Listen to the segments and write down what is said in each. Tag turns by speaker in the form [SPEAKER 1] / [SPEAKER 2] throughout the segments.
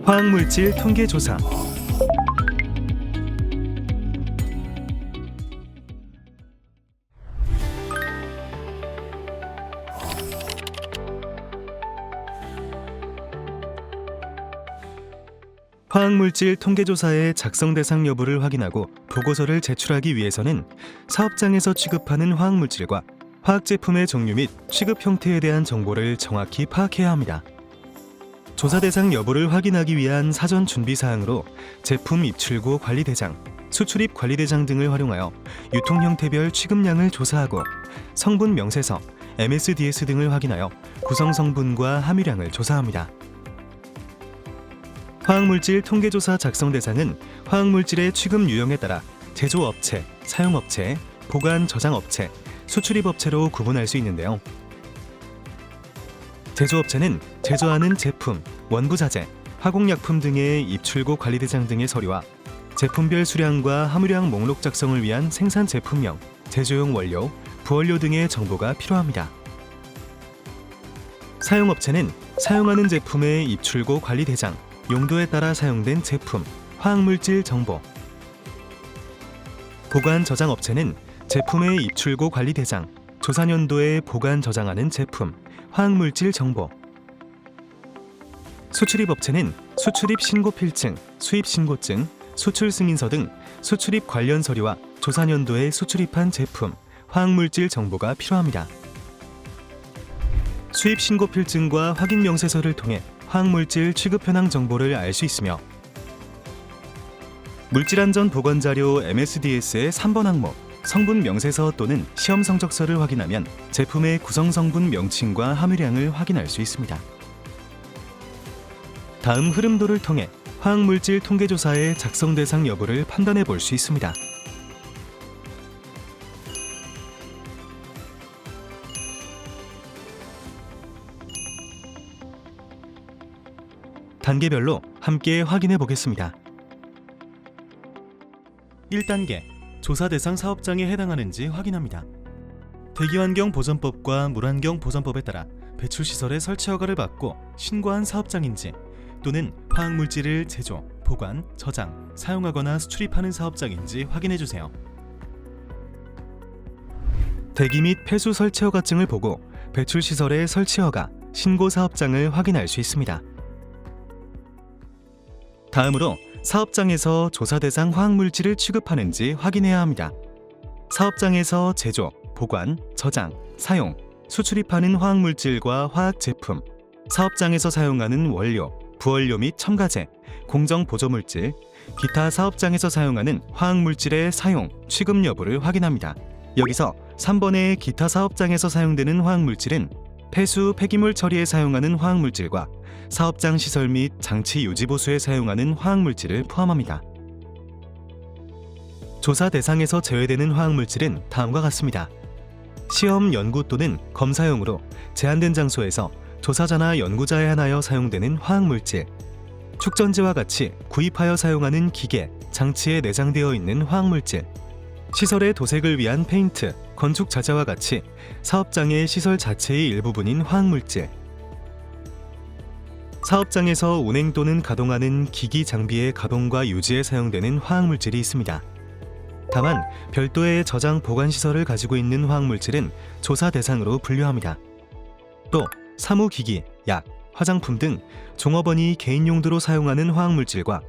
[SPEAKER 1] 화학물질 통계조사. 화학물질 통계조사의 작성 대상 여부를 확인하고 보고서를 제출하기 위해서는 사업장에서 취급하는 화학물질과 화학제품의 종류 및 취급 형태에 대한 정보를 정확히 파악해야 합니다. 조사 대상 여부를 확인하기 위한 사전 준비 사항으로 제품 입출고 관리대장, 수출입 관리대장 등을 활용하여 유통 형태별 취급량을 조사하고 성분 명세서, MSDS 등을 확인하여 구성 성분과 함유량을 조사합니다. 화학물질 통계조사 작성 대상은 화학물질의 취급 유형에 따라 제조업체, 사용업체, 보관 저장업체, 수출입업체로 구분할 수 있는데요. 제조업체는 제조하는 제품, 원부자재, 화공약품 등의 입출고 관리대장 등의 서류와 제품별 수량과 함유량 목록 작성을 위한 생산 제품명, 제조용 원료, 부원료 등의 정보가 필요합니다. 사용업체는 사용하는 제품의 입출고 관리대장, 용도에 따라 사용된 제품, 화학물질 정보. 보관 저장업체는 제품의 입출고 관리대장, 조사년도에 보관 저장하는 제품, 화학물질 정보. 수출입업체는 수출입 신고필증, 수입 신고증, 수출 승인서 등 수출입 관련 서류와 조사년도에 수출입한 제품, 화학물질 정보가 필요합니다. 수입 신고필증과 확인 명세서를 통해 화학물질 취급 현황 정보를 알 수 있으며 물질안전 보관자료 MSDS의 3번 항목 성분 명세서 또는 시험 성적서를 확인하면 제품의 구성 성분 명칭과 함유량을 확인할 수 있습니다. 다음 흐름도를 통해 화학물질 통계조사의 작성 대상 여부를 판단해 볼 수 있습니다. 단계별로 함께 확인해 보겠습니다. 1단계, 조사 대상 사업장에 해당하는지 확인합니다. 대기환경보전법과 물환경보전법에 따라 배출시설의 설치 허가를 받고 신고한 사업장인지 또는 화학물질을 제조, 보관, 저장, 사용하거나 수출입하는 사업장인지 확인해 주세요. 대기 및 폐수 설치 허가증을 보고 배출시설의 설치 허가, 신고 사업장을 확인할 수 있습니다. 다음으로 사업장에서 조사 대상 화학물질을 취급하는지 확인해야 합니다. 사업장에서 제조, 보관, 저장, 사용, 수출입하는 화학물질과 화학제품, 사업장에서 사용하는 원료, 부원료 및 첨가제, 공정보조물질, 기타 사업장에서 사용하는 화학물질의 사용, 취급 여부를 확인합니다. 여기서 3번의 기타 사업장에서 사용되는 화학물질은 폐수, 폐기물 처리에 사용하는 화학물질과 사업장 시설 및 장치 유지 보수에 사용하는 화학물질을 포함합니다. 조사 대상에서 제외되는 화학물질은 다음과 같습니다. 시험, 연구 또는 검사용으로 제한된 장소에서 조사자나 연구자에 한하여 사용되는 화학물질, 축전지와 같이 구입하여 사용하는 기계, 장치에 내장되어 있는 화학물질, 시설의 도색을 위한 페인트, 건축 자재와 같이 사업장의 시설 자체의 일부분인 화학물질, 사업장에서 운행 또는 가동하는 기기 장비의 가동과 유지에 사용되는 화학물질이 있습니다. 다만 별도의 저장 보관 시설을 가지고 있는 화학물질은 조사 대상으로 분류합니다. 또 사무기기, 약, 화장품 등 종업원이 개인 용도로 사용하는 화학물질과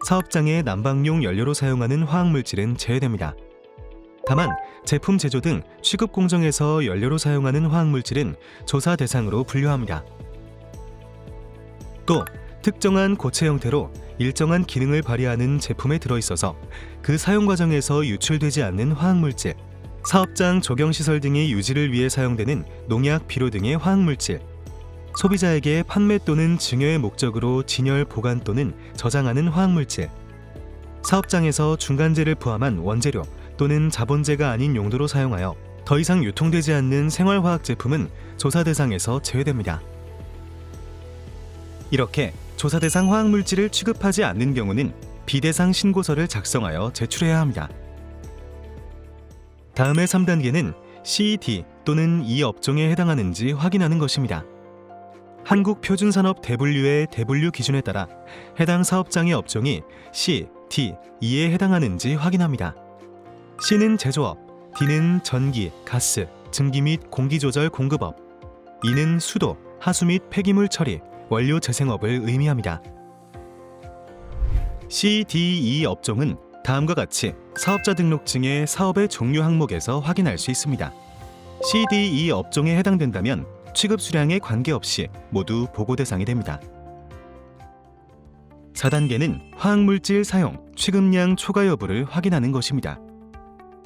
[SPEAKER 1] 사업장의 난방용 연료로 사용하는 화학물질은 제외됩니다. 다만 제품 제조 등 취급 공정에서 연료로 사용하는 화학물질은 조사 대상으로 분류합니다. 또 특정한 고체 형태로 일정한 기능을 발휘하는 제품에 들어있어서 그 사용 과정에서 유출되지 않는 화학물질, 사업장 조경시설 등의 유지를 위해 사용되는 농약, 비료 등의 화학물질, 소비자에게 판매 또는 증여의 목적으로 진열, 보관 또는 저장하는 화학물질, 사업장에서 중간재를 포함한 원재료 또는 자본재가 아닌 용도로 사용하여 더 이상 유통되지 않는 생활화학 제품은 조사 대상에서 제외됩니다. 이렇게 조사 대상 화학물질을 취급하지 않는 경우는 비대상 신고서를 작성하여 제출해야 합니다. 다음의 3단계는 CED 또는 이 업종에 해당하는지 확인하는 것입니다. 한국표준산업 대분류의 대분류 기준에 따라 해당 사업장의 업종이 C, D, E에 해당하는지 확인합니다. C는 제조업, D는 전기, 가스, 증기 및 공기조절 공급업, E는 수도, 하수 및 폐기물 처리, 원료 재생업을 의미합니다. C, D, E 업종은 다음과 같이 사업자 등록증의 사업의 종류 항목에서 확인할 수 있습니다. C, D, E 업종에 해당된다면 취급 수량에 관계없이 모두 보고 대상이 됩니다. 4단계는 화학물질 사용, 취급량 초과 여부를 확인하는 것입니다.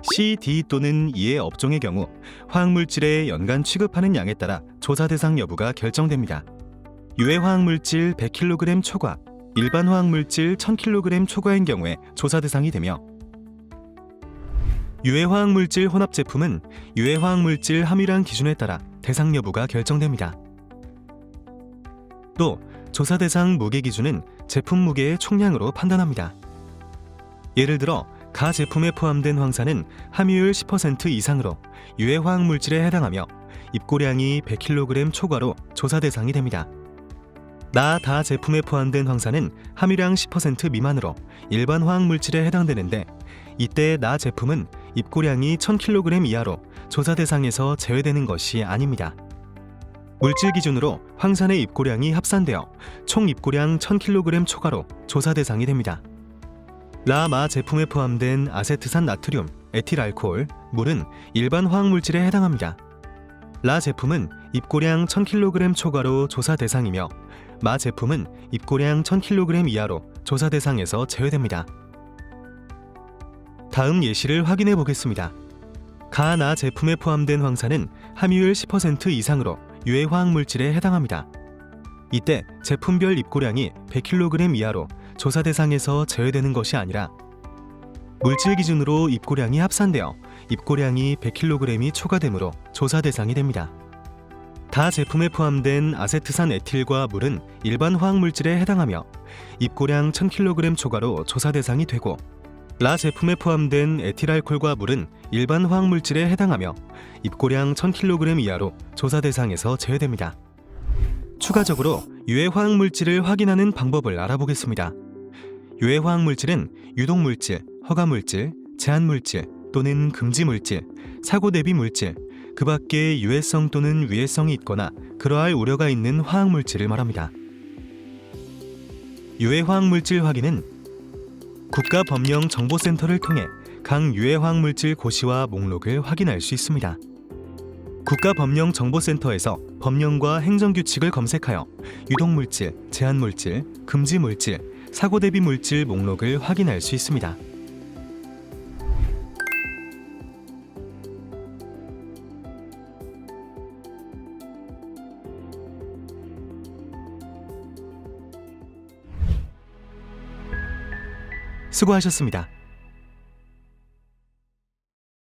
[SPEAKER 1] C, D 또는 E의 업종의 경우 화학물질의 연간 취급하는 양에 따라 조사 대상 여부가 결정됩니다. 유해 화학물질 100kg 초과, 일반 화학물질 1000kg 초과인 경우에 조사 대상이 되며, 유해 화학물질 혼합 제품은 유해 화학물질 함유량 기준에 따라 대상 여부가 결정됩니다. 또 조사 대상 무게 기준은 제품 무게의 총량으로 판단합니다. 예를 들어 가 제품에 포함된 황산은 함유율 10% 이상으로 유해 화학물질에 해당하며 입고량이 100kg 초과로 조사 대상이 됩니다. 다 제품에 포함된 황산은 함유량 10% 미만으로 일반 화학물질에 해당되는데, 이때 제품은 입고량이 1000kg 이하로 조사 대상에서 제외되는 것이 아닙니다. 물질 기준으로 황산의 입고량이 합산되어 총 입고량 1000kg 초과로 조사 대상이 됩니다. 마 제품에 포함된 아세트산 나트륨, 에틸알코올, 물은 일반 화학물질에 해당합니다. 제품은 입고량 1000kg 초과로 조사 대상이며 마 제품은 입고량 1000kg 이하로 조사 대상에서 제외됩니다. 다음 예시를 확인해 보겠습니다. 나 제품에 포함된 황산은 함유율 10% 이상으로 유해 화학물질에 해당합니다. 이때 제품별 입고량이 100kg 이하로 조사 대상에서 제외되는 것이 아니라 물질 기준으로 입고량이 합산되어 입고량이 100kg이 초과되므로 조사 대상이 됩니다. 제품에 포함된 아세트산 에틸과 물은 일반 화학물질에 해당하며 입고량 1000kg 초과로 조사 대상이 되고, 제품에 포함된 에틸알코올과 물은 일반 화학물질에 해당하며 입고량 1000kg 이하로 조사 대상에서 제외됩니다. 추가적으로 유해 화학물질을 확인하는 방법을 알아보겠습니다. 유해 화학물질은 유독물질, 허가물질, 제한물질 또는 금지물질, 사고 대비 물질, 그 밖에 유해성 또는 위해성이 있거나 그러할 우려가 있는 화학물질을 말합니다. 유해 화학물질 확인은 국가법령정보센터를 통해 각 유해 화학물질 고시와 목록을 확인할 수 있습니다. 국가법령정보센터에서 법령과 행정규칙을 검색하여 유독물질, 제한물질, 금지물질, 사고 대비 물질 목록을 확인할 수 있습니다. 수고하셨습니다.